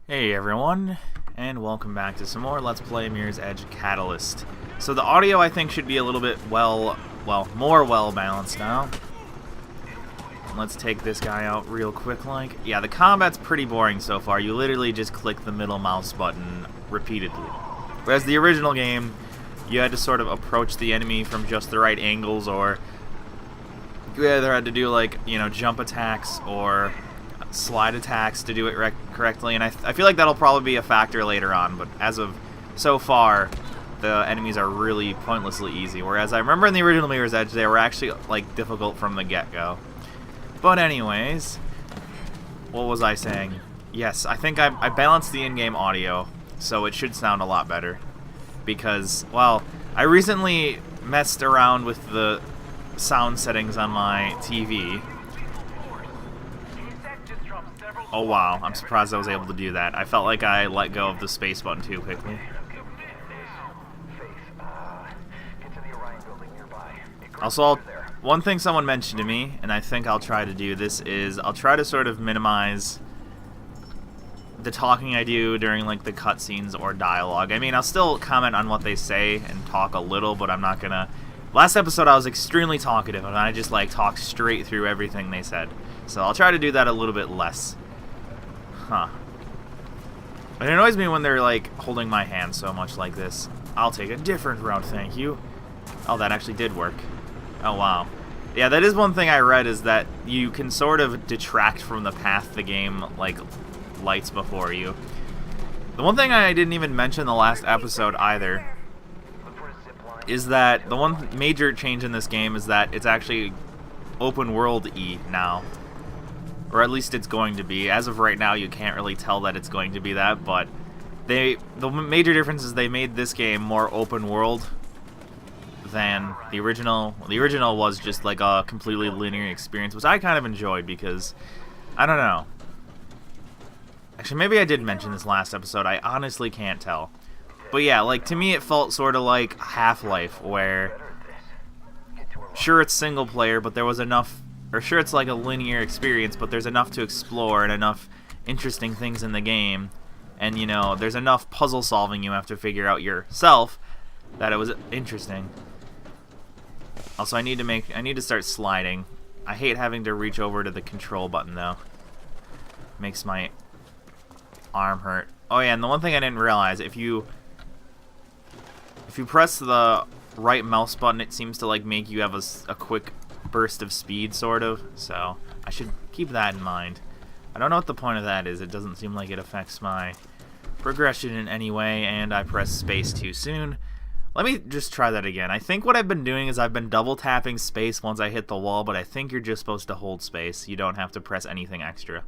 Hey everyone, and welcome back to some more Let's Play Mirror's Edge Catalyst. So the audio I think should be a little bit more well balanced now. Let's take this guy out real quick like. Yeah, the combat's pretty boring so far. You literally just click the middle mouse button repeatedly. Whereas the original game, you had to sort of approach the enemy from just the right angles, or you either had to do like, jump attacks or slide attacks to do it correctly, and I feel like that'll probably be a factor later on, but as of so far, the enemies are really pointlessly easy, whereas I remember in the original Mirror's Edge, they were actually, like, difficult from the get-go. But anyways, what was I saying? Yes, I think I balanced the in-game audio, so it should sound a lot better, because, well, I recently messed around with the sound settings on my TV. Oh wow, I'm surprised I was able to do that. I felt like I let go of the space button too quickly. Also, one thing someone mentioned to me, and I think I'll try to do this, is I'll try to sort of minimize the talking I do during like the cutscenes or dialogue. I mean, I'll still comment on what they say and talk a little, but I'm not gonna... Last episode I was extremely talkative, and I just like talked straight through everything they said. So I'll try to do that a little bit less. Huh. It annoys me when they're like holding my hand so much like this. I'll take a different route, thank you. Oh, that actually did work. Oh, wow. Yeah, that is one thing I read, is that you can sort of detract from the path the game, like, lights before you. The one thing I didn't even mention in the last episode either is that the one major change in this game is that it's actually open world-y now. Or at least it's going to be. As of right now, you can't really tell that it's going to be that, but the major difference is they made this game more open world than the original. The original was just like a completely linear experience, which I kind of enjoyed because, I don't know. Actually, maybe I did mention this last episode. I honestly can't tell. But yeah, like, to me it felt sort of like Half-Life, where sure it's single player, but there was enough... Or sure, it's like a linear experience, but there's enough to explore and enough interesting things in the game. And, there's enough puzzle solving you have to figure out yourself that it was interesting. Also, I need to start sliding. I hate having to reach over to the control button, though. Makes my arm hurt. Oh, yeah, and the one thing I didn't realize, if you press the right mouse button, it seems to, like, make you have a quick burst of speed, sort of, so I should keep that in mind. I don't know what the point of that is. It doesn't seem like it affects my progression in any way, and I pressed space too soon. Let me just try that again. I think what I've been doing is I've been double tapping space once I hit the wall, but I think you're just supposed to hold space. You don't have to press anything extra.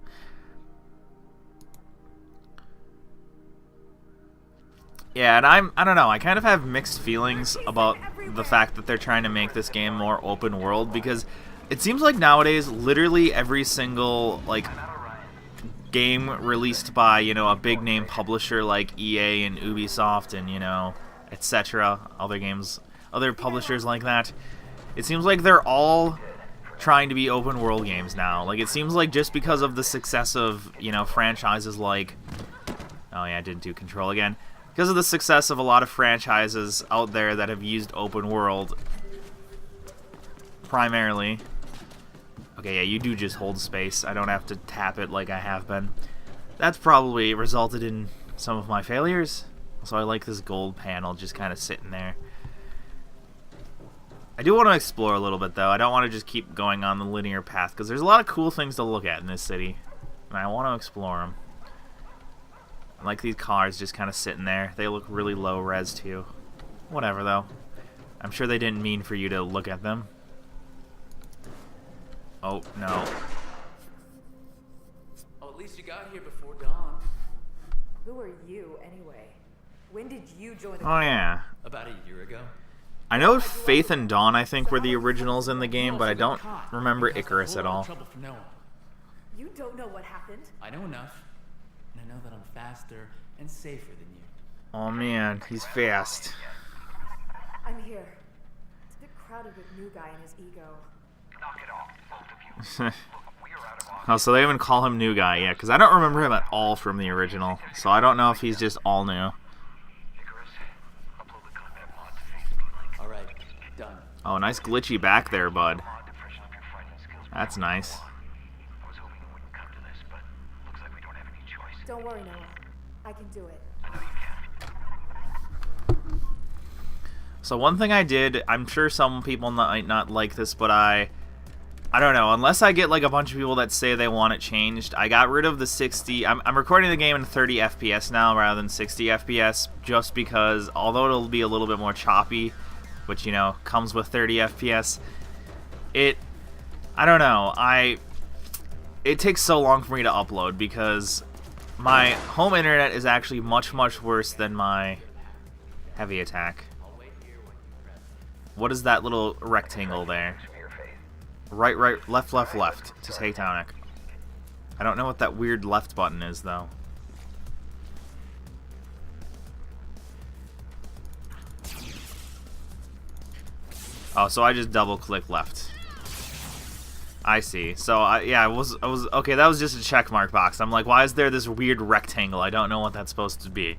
Yeah, and I don't know, I kind of have mixed feelings about the fact that they're trying to make this game more open world, because it seems like nowadays literally every single like game released by, a big name publisher like EA and Ubisoft and, etc., other publishers like that, it seems like they're all trying to be open world games now. Like, it seems like just because of the success of, franchises like... Oh yeah, I didn't do Control again. Because of the success of a lot of franchises out there that have used open world primarily. Okay, yeah, you do just hold space. I don't have to tap it like I have been. That's probably resulted in some of my failures. So I like this gold panel just kind of sitting there. I do want to explore a little bit, though. I don't want to just keep going on the linear path, because there's a lot of cool things to look at in this city, and I want to explore them. I like these cars just kind of sitting there. They look really low res too. Whatever though. I'm sure they didn't mean for you to look at them. Oh, no. Oh, at least you got here before dawn. Who are you anyway? When did you join the... Oh yeah. About a year ago. I know Faith and Dawn, I think, were the originals in the game, but I don't remember Icarus at all. You don't know what happened? I know enough. And I know that I'm faster and safer than you. Oh man, he's fast. I'm here. It's a bit crowded with new guy and his ego. Knock it off, both of you. Look, we are out of Oh, so they even call him New Guy, yeah, because I don't remember him at all from the original, so I don't know if he's just all new. Alright, done. Oh, nice glitchy back there, bud. That's nice. Don't worry, Noah. I can do it. So one thing I did, I'm sure some people might not like this, but I don't know, unless I get like a bunch of people that say they want it changed, I got rid of the 60, I'm recording the game in 30 FPS now rather than 60 FPS, just because, although it'll be a little bit more choppy, which, you know, comes with 30 FPS, I don't know, it takes so long for me to upload, because my home internet is actually much, much worse than my heavy attack. What is that little rectangle there? Right, left, left, left to take down it. I don't know what that weird left button is, though. Oh, so I just double-click left. I see. So, yeah, I was okay, that was just a check mark box. I'm like, why is there this weird rectangle? I don't know what that's supposed to be.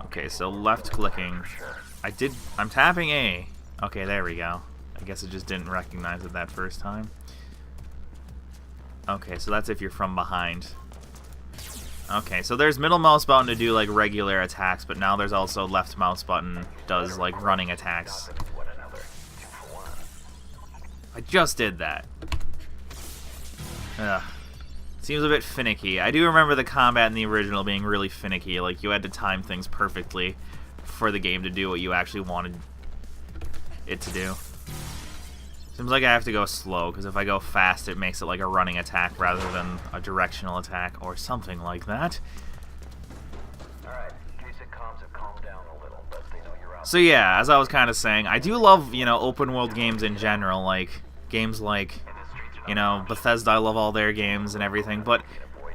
Okay, so left clicking. I'm tapping A. Okay, there we go. I guess it just didn't recognize it that first time. Okay, so that's if you're from behind. Okay, so there's middle mouse button to do like regular attacks, but now there's also left mouse button does like running attacks. I just did that. Ugh. Seems a bit finicky. I do remember the combat in the original being really finicky, like you had to time things perfectly for the game to do what you actually wanted it to do. Seems like I have to go slow, because if I go fast it makes it like a running attack rather than a directional attack or something like that. So yeah, as I was kind of saying, I do love, you know, open world games in general, like games like, you know, Bethesda, I love all their games and everything, but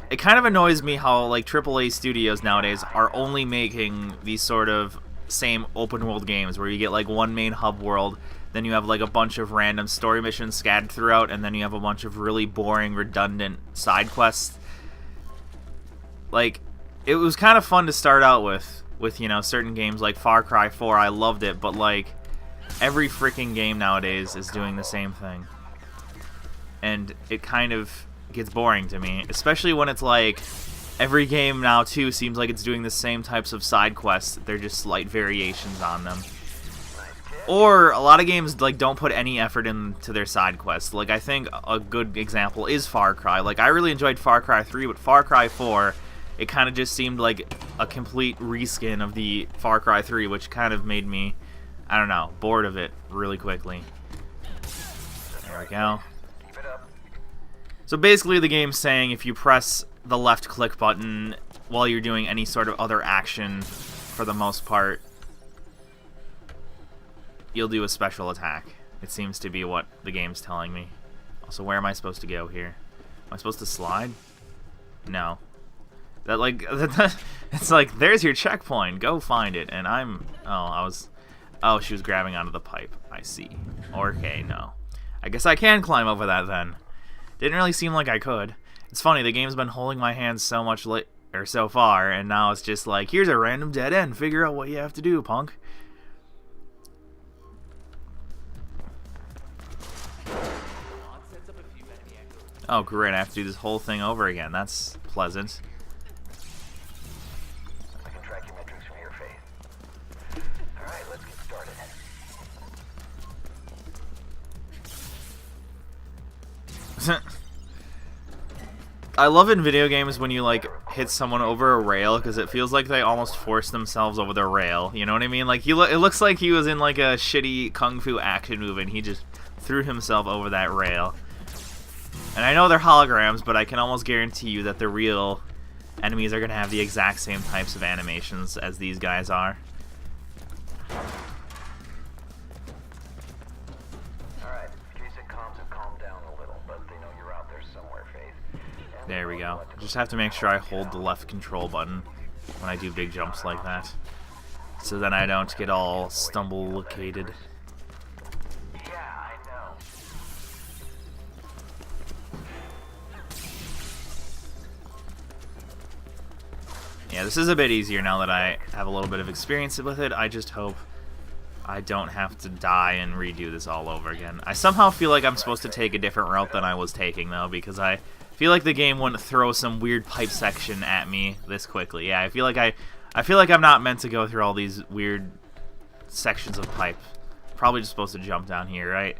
it kind of annoys me how like AAA studios nowadays are only making these sort of same open world games where you get like one main hub world, then you have like a bunch of random story missions scattered throughout, and then you have a bunch of really boring, redundant side quests. Like, it was kind of fun to start out with, you know, certain games like Far Cry 4, I loved it, but like, every freaking game nowadays is doing the same thing. And it kind of gets boring to me, especially when it's like, every game now, too, seems like it's doing the same types of side quests. They're just slight variations on them. Or, a lot of games, like, don't put any effort into their side quests. Like, I think a good example is Far Cry. Like, I really enjoyed Far Cry 3, but Far Cry 4, it kind of just seemed like a complete reskin of the Far Cry 3, which kind of made me, I don't know, bored of it really quickly. There we go. So basically the game's saying if you press the left click button while you're doing any sort of other action, for the most part, you'll do a special attack. It seems to be what the game's telling me. Also, where am I supposed to go here? Am I supposed to slide? No. That like it's like, there's your checkpoint. Go find it. And oh, she was grabbing onto the pipe. I see. Okay, no. I guess I can climb over that then. Didn't really seem like I could. It's funny, the game's been holding my hand so much so far, and now it's just like, here's a random dead end. Figure out what you have to do, punk. Oh, great, I have to do this whole thing over again. That's pleasant. I can track your metrics from your faith. Alright, let's get started. I love in video games when you, like, hit someone over a rail, because it feels like they almost force themselves over the rail. You know what I mean? Like, it looks like he was in, like, a shitty kung fu action movie, and he just threw himself over that rail. And I know they're holograms, but I can almost guarantee you that the real enemies are going to have the exact same types of animations as these guys are. Alright, Jason, comms have calmed down a little, but they know you're out there somewhere, Faith. There we go. Just have to make sure I hold the left control button when I do big jumps like that, so then I don't get all stumble-located. Yeah, Yeah, this is a bit easier now that I have a little bit of experience with it. I just hope I don't have to die and redo this all over again. I somehow feel like I'm supposed to take a different route than I was taking, though, because I feel like the game wouldn't throw some weird pipe section at me this quickly. Yeah, I feel like I'm not meant to go through all these weird sections of pipe. Probably just supposed to jump down here, right?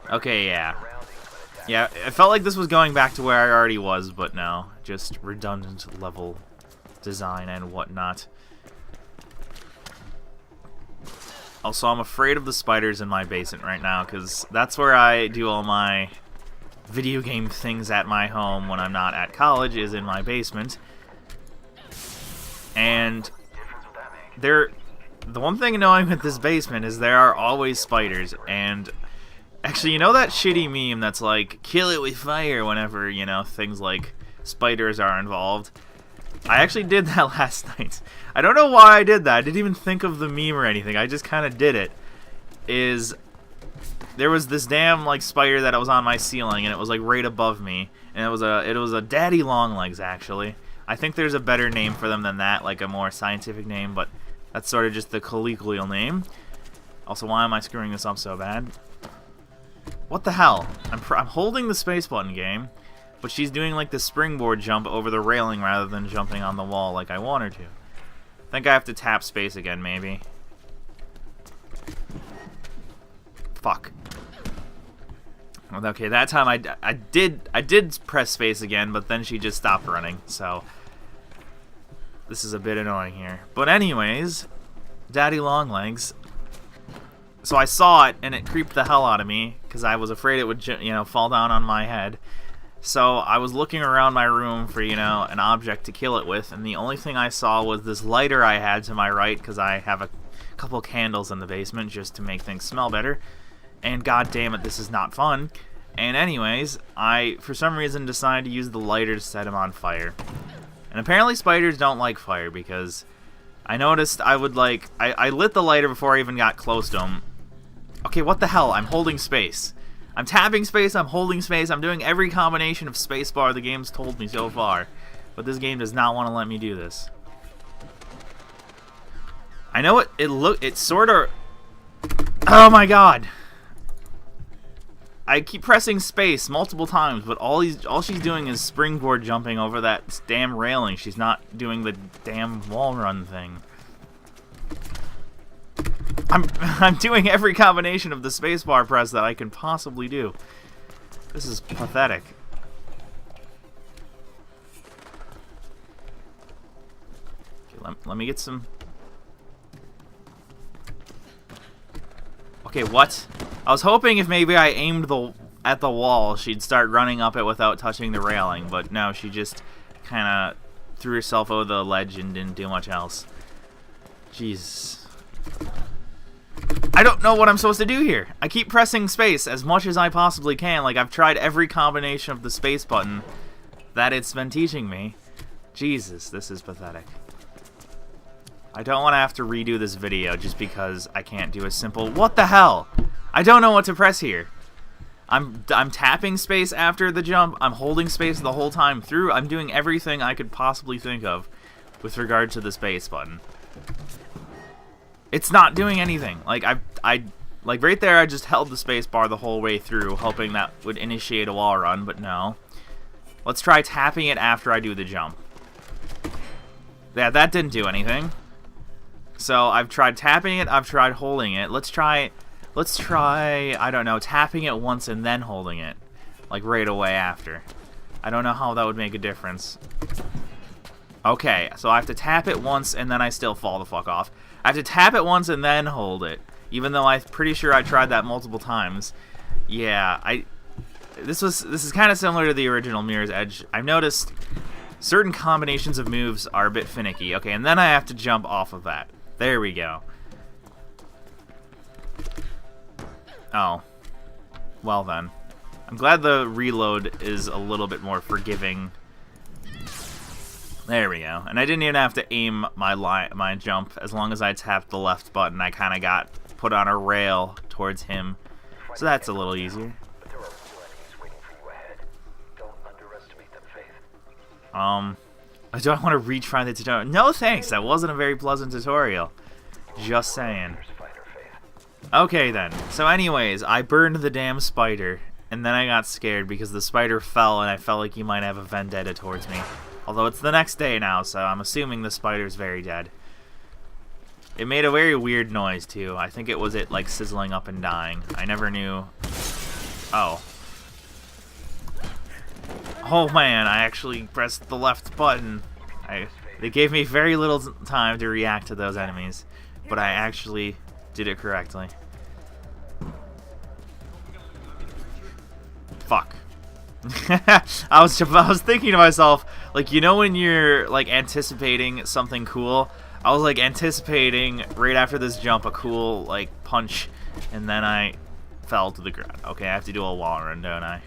Okay, yeah. Yeah, it felt like this was going back to where I already was, but no. Just redundant level design and whatnot. Also, I'm afraid of the spiders in my basement right now, because that's where I do all my video game things at my home when I'm not at college, is in my basement. And the one thing annoying with this basement is there are always spiders, and actually, you know that shitty meme that's like, kill it with fire whenever, you know, things like spiders are involved? I actually did that last night. I don't know why I did that. I didn't even think of the meme or anything. I just kind of did it. There was this damn like spider that was on my ceiling, and it was like right above me, and it was a daddy longlegs actually. I think there's a better name for them than that, like a more scientific name, but that's sort of just the colloquial name. Also, why am I screwing this up so bad? What the hell? I'm holding the space button, game, but she's doing like the springboard jump over the railing rather than jumping on the wall like I want her to. I think I have to tap space again, maybe. Fuck. Okay, that time I did press space again, but then she just stopped running, so this is a bit annoying here. But anyways, Daddy Longlegs. So I saw it, and it creeped the hell out of me, because I was afraid it would, you know, fall down on my head. So I was looking around my room for, you know, an object to kill it with, and the only thing I saw was this lighter I had to my right, because I have a couple candles in the basement just to make things smell better. And god damn it, this is not fun. And anyways, I, for some reason, decided to use the lighter to set him on fire. And apparently spiders don't like fire, because I noticed I would like... I lit the lighter before I even got close to him. Okay, what the hell? I'm holding space. I'm tapping space, I'm holding space, I'm doing every combination of spacebar the game's told me so far. But this game does not want to let me do this. I know it sort of... Oh my god! I keep pressing space multiple times, but all she's doing is springboard jumping over that damn railing. She's not doing the damn wall run thing. I'm doing every combination of the spacebar press that I can possibly do. This is pathetic. Okay, let me get some... Okay, what? I was hoping if maybe I aimed at the wall, she'd start running up it without touching the railing, but no, she just kind of threw herself over the ledge and didn't do much else. Jeez. I don't know what I'm supposed to do here. I keep pressing space as much as I possibly can, like I've tried every combination of the space button that it's been teaching me. Jesus, this is pathetic. I don't want to have to redo this video just because I can't do a simple... What the hell? I don't know what to press here. I'm tapping space after the jump. I'm holding space the whole time through. I'm doing everything I could possibly think of with regard to the space button. It's not doing anything. Like like right there, I just held the space bar the whole way through, hoping that would initiate a wall run, but no. Let's try tapping it after I do the jump. Yeah, that didn't do anything. So I've tried tapping it, I've tried holding it. Let's try, I don't know, tapping it once and then holding it. Like right away after. I don't know how that would make a difference. Okay, so I have to tap it once and then I still fall the fuck off. I have to tap it once and then hold it. Even though I'm pretty sure I tried that multiple times. Yeah, this is kind of similar to the original Mirror's Edge. I've noticed certain combinations of moves are a bit finicky. Okay, and then I have to jump off of that. There we go. Oh. Well then. I'm glad the reload is a little bit more forgiving. There we go. And I didn't even have to aim my jump. As long as I tapped the left button, I kind of got put on a rail towards him. So that's a little easier. But there are real enemies waiting for you ahead. Don't underestimate them, Faith. Do I want to retry the tutorial? No thanks, that wasn't a very pleasant tutorial. Just saying. Spider Faith. Okay then, so anyways, I burned the damn spider, and then I got scared because the spider fell and I felt like he might have a vendetta towards me. Although it's the next day now, so I'm assuming the spider's very dead. It made a very weird noise too. I think it was it like sizzling up and dying. I never knew. Oh. Oh man, I actually pressed the left button. They gave me very little time to react to those enemies, but I actually did it correctly. Fuck. I was thinking to myself, like, you know when you're like anticipating something cool? I was like anticipating right after this jump a cool like punch, and then I fell to the ground. Okay, I have to do a wall run, don't I?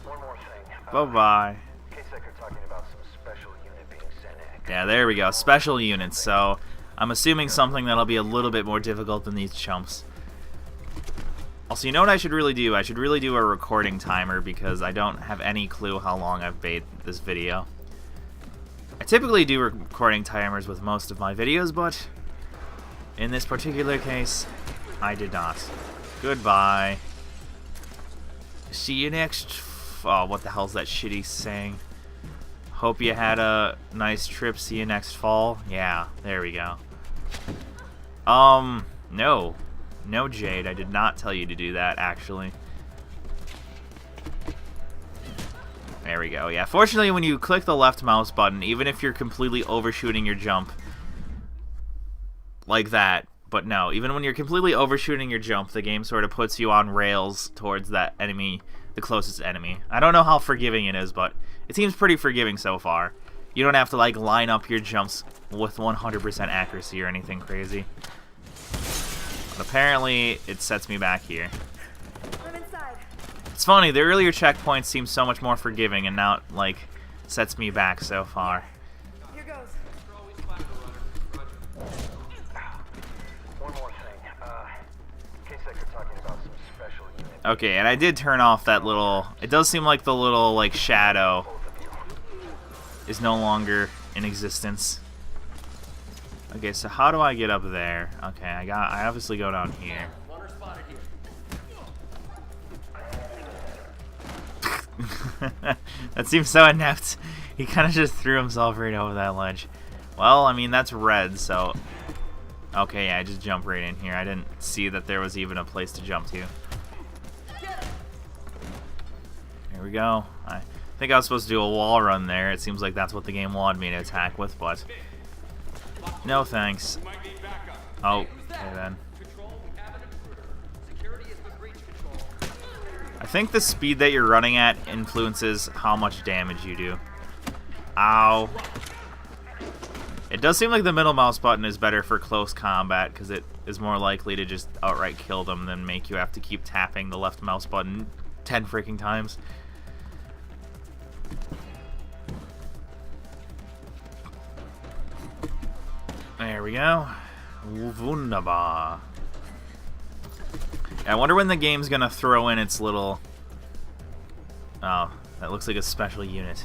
One more thing. Bye-bye. Case like you're talking about some special unit being sent in. Yeah, there we go. Special units. So I'm assuming something that'll be a little bit more difficult than these chumps. Also, you know what I should really do? I should really do a recording timer because I don't have any clue how long I've made this video. I typically do recording timers with most of my videos, but in this particular case, I did not. Goodbye. See you next... Oh, what the hell's that shitty saying? Hope you had a nice trip. See you next fall. Yeah, there we go. No. No, Jade, I did not tell you to do that, actually. There we go. Yeah, fortunately, when you click the left mouse button, even if you're completely overshooting your jump, like that, but no, even when you're completely overshooting your jump, the game sort of puts you on rails towards that enemy, the closest enemy. I don't know how forgiving it is, but it seems pretty forgiving so far. You don't have to, like, line up your jumps with 100% accuracy or anything crazy. But apparently, it sets me back here. I'm inside. It's funny, the earlier checkpoints seem so much more forgiving, and now it, like, sets me back so far. Here goes. One more thing. Case like you're talking about some special unit. Okay, and I did turn off that little... It does seem like the little, like, shadow is no longer in existence. Okay, so how do I get up there? Okay, I obviously go down here. That seems so inept. He kind of just threw himself right over that ledge. Well, I mean, that's red, so... Okay, yeah, I just jumped right in here. I didn't see that there was even a place to jump to. Here we go. I think I was supposed to do a wall run there. It seems like that's what the game wanted me to attack with, but... No thanks. Oh, okay then. I think the speed that you're running at influences how much damage you do. Ow. It does seem like the middle mouse button is better for close combat because it is more likely to just outright kill them than make you have to keep tapping the left mouse button 10 freaking times. There we go. Wunderbar. I wonder when the game's gonna throw in its little... Oh, that looks like a special unit.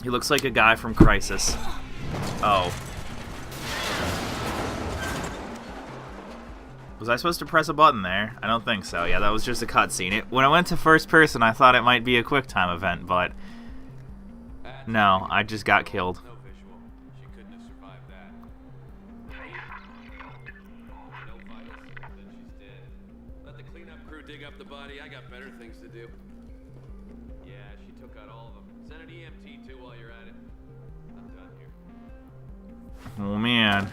He looks like a guy from Crysis. Oh. Was I supposed to press a button there? I don't think so. Yeah, that was just a cutscene. When I went to first person, I thought it might be a QuickTime event, but... No, I just got killed. No visual. She couldn't have survived that. No vitals. Then she's dead. Let the cleanup crew dig up the body. I got better things to do. Yeah, she took out all of them. Send an EMT too while you're at it. I'm done here. Oh man.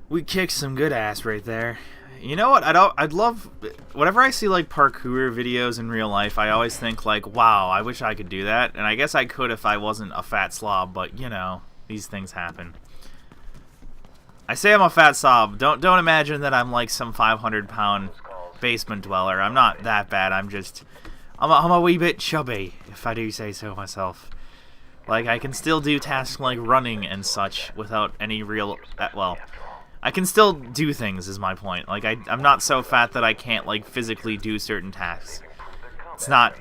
We kicked some good ass right there. You know what? I'd love... Whenever I see, like, parkour videos in real life, I always think, like, wow, I wish I could do that. And I guess I could if I wasn't a fat slob, but, you know, these things happen. I say I'm a fat slob. Don't imagine that I'm, like, some 500-pound basement dweller. I'm not that bad. I'm just... I'm a wee bit chubby, if I do say so myself. Like, I can still do tasks like running and such without any real... Well... I can still do things, is my point. Like, I'm not so fat that I can't, like, physically do certain tasks. It's not...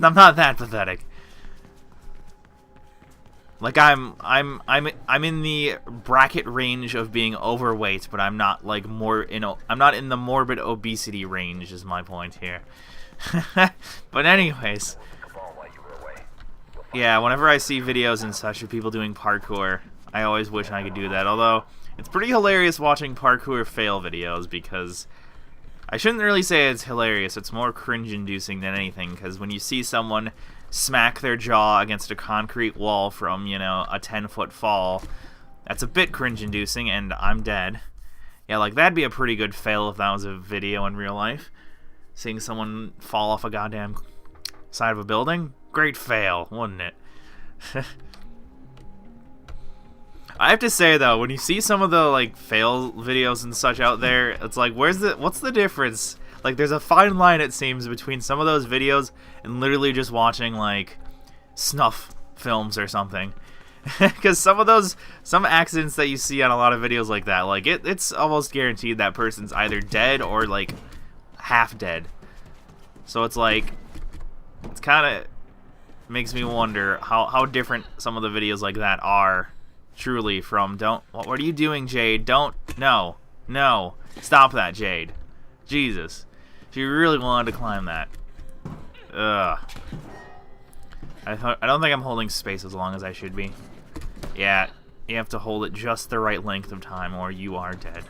I'm not that pathetic. Like, I'm in the bracket range of being overweight, but I'm not, like, I'm not in the morbid obesity range, is my point here. But anyways... Yeah, whenever I see videos and such of people doing parkour, I always wish I could do that. Although, it's pretty hilarious watching parkour fail videos, because I shouldn't really say it's hilarious, it's more cringe-inducing than anything, because when you see someone smack their jaw against a concrete wall from, you know, a 10-foot fall, that's a bit cringe-inducing, and I'm dead. Yeah, like, that'd be a pretty good fail if that was a video in real life. Seeing someone fall off a goddamn side of a building? Great fail, wouldn't it? I have to say though, when you see some of the like fail videos and such out there, it's like, what's the difference? Like, there's a fine line, it seems, between some of those videos and literally just watching like snuff films or something. Because some accidents that you see on a lot of videos like that, like it's almost guaranteed that person's either dead or like half dead. So it's like, it's kind of makes me wonder how different some of the videos like that are truly from what are you doing, Jade? No, stop that, Jade. Jesus, if you really wanted to climb that. Ugh. I don't think I'm holding space as long as I should be. Yeah, you have to hold it just the right length of time or you are dead.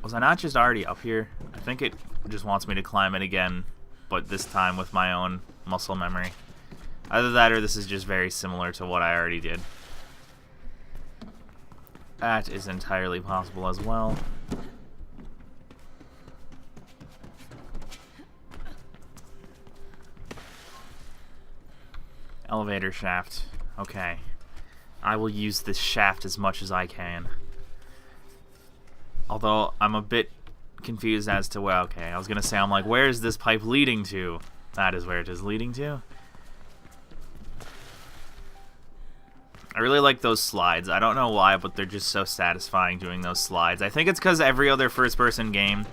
Was I not just already up here? I think it just wants me to climb it again, but this time with my own muscle memory. Either that or this is just very similar to what I already did. That is entirely possible as well. Elevator shaft. Okay. I will use this shaft as much as I can. Although, I'm a bit confused as to where... Okay, I was going to say, I'm like, where is this pipe leading to? That is where it is leading to. I really like those slides. I don't know why, but they're just so satisfying doing those slides. I think it's because every other first-person game...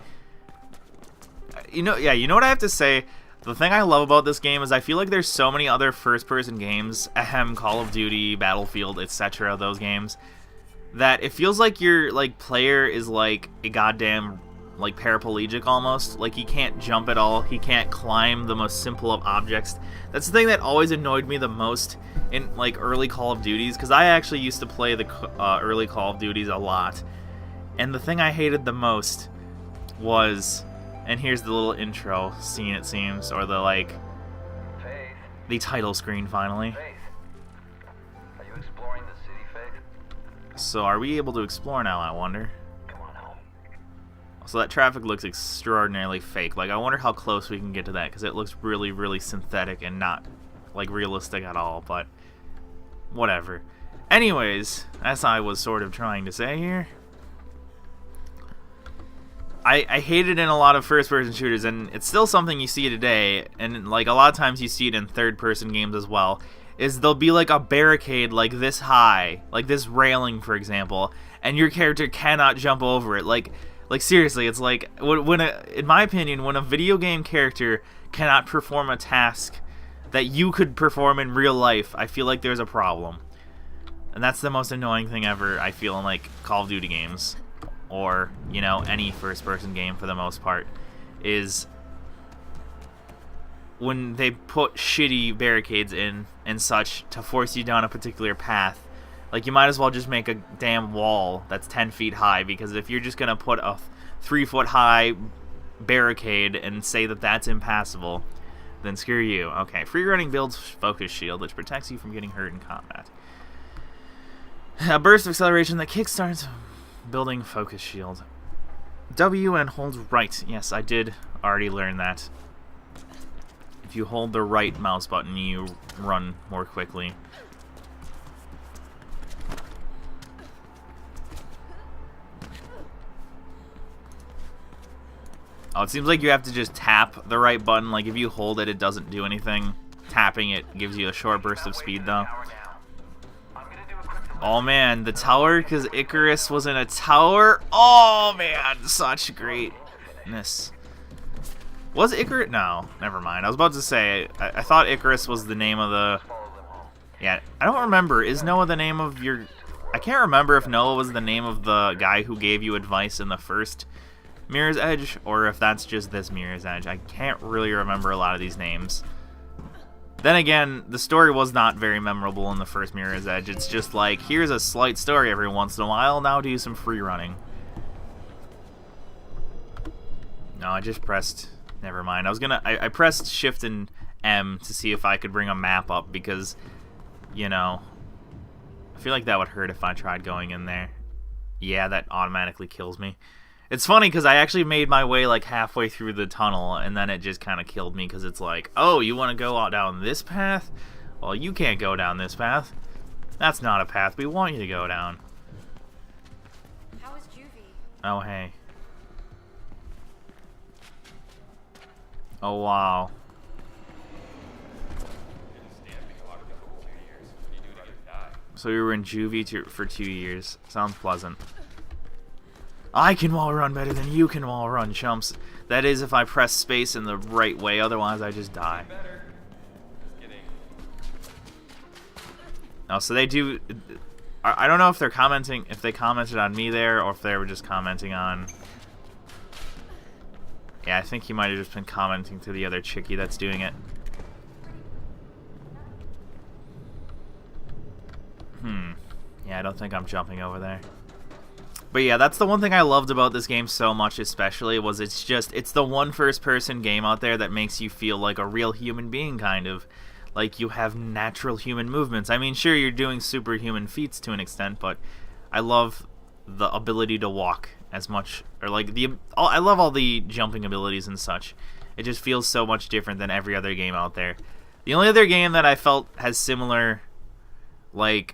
You know what I have to say? The thing I love about this game is I feel like there's so many other first-person games, Call of Duty, Battlefield, etc., those games, that it feels like your like player is like a goddamn like paraplegic almost. Like he can't jump at all, he can't climb the most simple of objects. That's the thing that always annoyed me the most in like early Call of Duties, because I actually used to play the early Call of Duties a lot, and the thing I hated the most was, and here's the little intro scene, it seems, or the like Faith, the title screen finally. Faith. Are you exploring the city, Faith? So are we able to explore now, I wonder? Come on home. So that traffic looks extraordinarily fake. Like, I wonder how close we can get to that, because it looks really, really synthetic and not, like, realistic at all, but whatever. Anyways, as I was sort of trying to say here, I hate it in a lot of first-person shooters, and it's still something you see today, and, like, a lot of times you see it in third-person games as well, is there'll be, like, a barricade, like, this high, like this railing, for example, and your character cannot jump over it. Like seriously, it's like, in my opinion, when a video game character cannot perform a task that you could perform in real life, I feel like there's a problem. And that's the most annoying thing ever, I feel, in, like, Call of Duty games, or, you know, any first-person game for the most part, is when they put shitty barricades in and such to force you down a particular path. Like, you might as well just make a damn wall that's 10 feet high, because if you're just gonna put a 3-foot-high barricade and say that that's impassable, then screw you. Okay, free running builds focus shield, which protects you from getting hurt in combat. A burst of acceleration that kickstarts building focus shield. W and hold right. Yes, I did already learn that. If you hold the right mouse button, you run more quickly. Oh, it seems like you have to just tap the right button. Like, if you hold it, it doesn't do anything. Tapping it gives you a short burst of speed, though. Oh man, the tower, because Icarus was in a tower. Oh man, such greatness. Was Icarus? No, never mind. I was about to say, I thought Icarus was the name of the... Yeah, I don't remember. Is Noah the name of your... I can't remember if Noah was the name of the guy who gave you advice in the first Mirror's Edge, or if that's just this Mirror's Edge. I can't really remember a lot of these names. Then again, the story was not very memorable in the first Mirror's Edge. It's just like, here's a slight story every once in a while, now do some free running. No, I just pressed... Never mind. I pressed Shift and M to see if I could bring a map up because, you know, I feel like that would hurt if I tried going in there. Yeah, that automatically kills me. It's funny because I actually made my way like halfway through the tunnel and then it just kind of killed me because it's like, oh, you want to go out down this path? Well, you can't go down this path. That's not a path we want you to go down. How is Juvie? Oh, hey. Oh, wow. So we were in juvie for 2 years. Sounds pleasant. I can wall run better than you can wall run, chumps. That is if I press space in the right way, otherwise I just die. Oh, so they do... I don't know if they're commenting, if they commented on me there, or if they were just commenting on... Yeah, I think he might have just been commenting to the other chickie that's doing it. Yeah, I don't think I'm jumping over there. But yeah, that's the one thing I loved about this game so much especially, was it's the one first-person game out there that makes you feel like a real human being, kind of. Like, you have natural human movements. I mean, sure, you're doing superhuman feats to an extent, but I love the ability to walk as much, or like I love all the jumping abilities and such. It just feels so much different than every other game out there. The only other game that I felt has similar, like,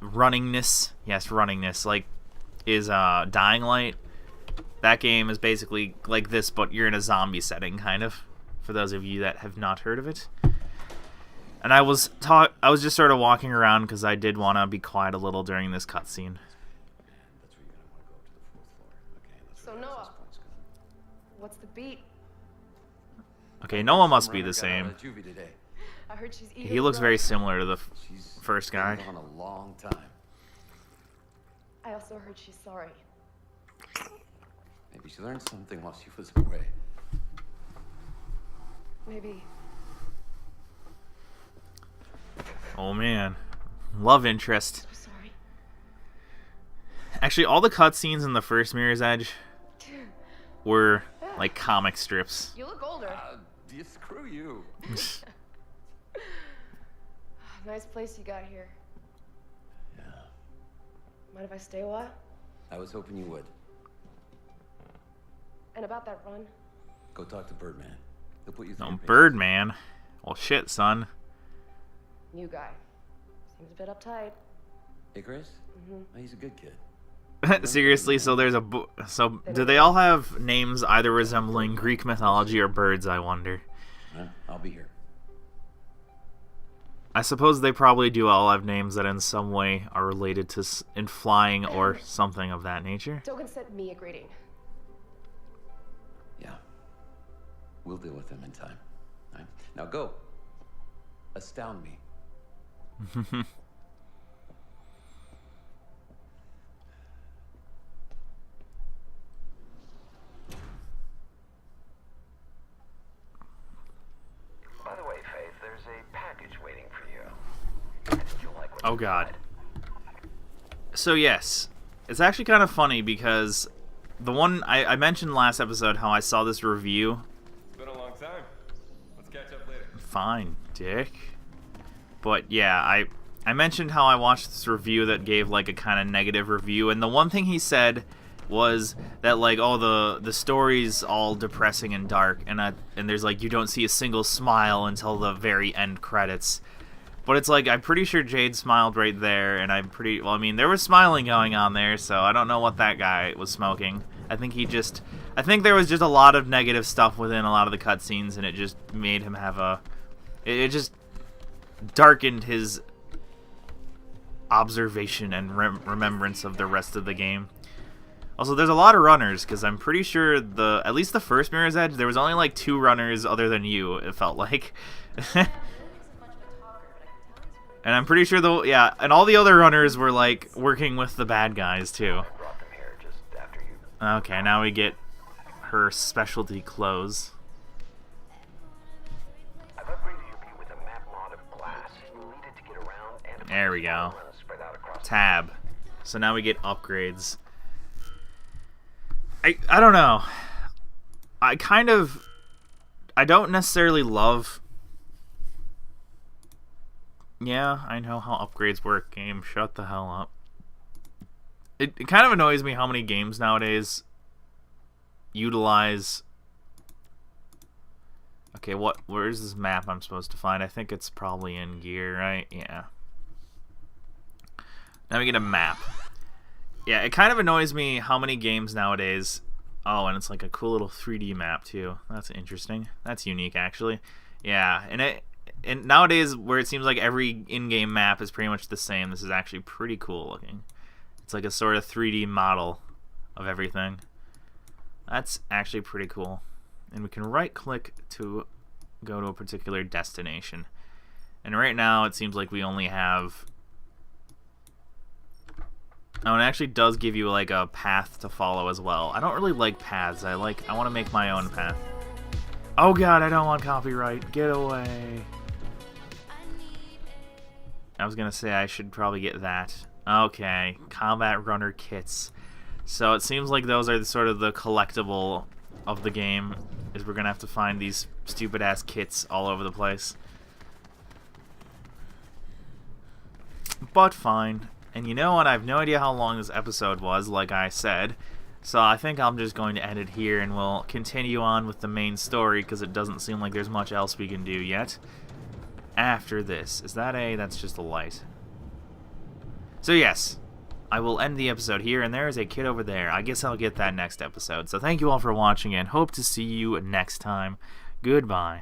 runningness, like, is Dying Light. That game is basically like this, but you're in a zombie setting, kind of, for those of you that have not heard of it. And I was just sort of walking around because I did want to be quiet a little during this cutscene. So Noah, what's the beat? Okay, Noah must be the same. I heard she's eating. He looks very similar to the first guy. On a long time. I also heard she's sorry. Maybe she learned something while she was away. Maybe. Oh man, love interest. I'm sorry. Actually, all the cutscenes in the first Mirror's Edge were like comic strips. You look older. Screw you. Nice place you got here. Yeah. Mind if I stay a while? I was hoping you would. And about that run? Go talk to Birdman. He'll put you through. No, your paces. Birdman. Well, shit, son. New guy. Seems a bit uptight. Icarus? Oh, he's a good kid. Seriously, so there's so do they all have names either resembling Greek mythology or birds, I wonder? I'll be here. I suppose they probably do all have names that in some way are related to in flying or something of that nature. Dogen sent me a greeting. Yeah. We'll deal with him in time. All right. Now go. Astound me. By the way, Faith, there's a package waiting for you. You'll like what Oh you god. find. So yes, it's actually kind of funny because the one I mentioned last episode how I saw this review. It's been a long time. Let's catch up later. Fine, dick. But yeah, I mentioned how I watched this review that gave like a kind of negative review, and the one thing he said was that like, oh, the story's all depressing and dark, and there's like, you don't see a single smile until the very end credits. But it's like, I'm pretty sure Jade smiled right there, and well, I mean, there was smiling going on there, so I don't know what that guy was smoking. I think there was just a lot of negative stuff within a lot of the cutscenes, and it just made him have it just darkened his observation and remembrance of the rest of the game. Also, there's a lot of runners, because I'm pretty sure at least the first Mirror's Edge, there was only like 2 runners other than you, it felt like. And I'm pretty sure and all the other runners were like working with the bad guys too. I brought them here just after you. Okay, now we get her specialty clothes. I've upgraded your view with a map mod of glass. You'll need it to get around and There we go. spread out across Tab. So now we get upgrades. I don't know. I don't necessarily love... Yeah, I know how upgrades work, game. Shut the hell up. It kind of annoys me how many games nowadays utilize... Okay, where's this map I'm supposed to find? I think it's probably in gear, right? Yeah. Now we get a map. Yeah, it kind of annoys me how many games nowadays... Oh, and it's like a cool little 3D map, too. That's interesting. That's unique, actually. Yeah, and nowadays, where it seems like every in-game map is pretty much the same, this is actually pretty cool looking. It's like a sort of 3D model of everything. That's actually pretty cool. And we can right-click to go to a particular destination. And right now, it seems like we only have... Oh, and it actually does give you like a path to follow as well. I don't really like paths. I want to make my own path. Oh god, I don't want copyright. Get away. I was gonna say I should probably get that. Okay, combat runner kits. So it seems like those are sort of the collectible of the game. Is we're gonna have to find these stupid ass kits all over the place. But fine. And you know what? I have no idea how long this episode was, like I said. So I think I'm just going to end it here, and we'll continue on with the main story, because it doesn't seem like there's much else we can do yet. After this. Is that that's just a light. So yes, I will end the episode here, and there is a kid over there. I guess I'll get that next episode. So thank you all for watching, and hope to see you next time. Goodbye.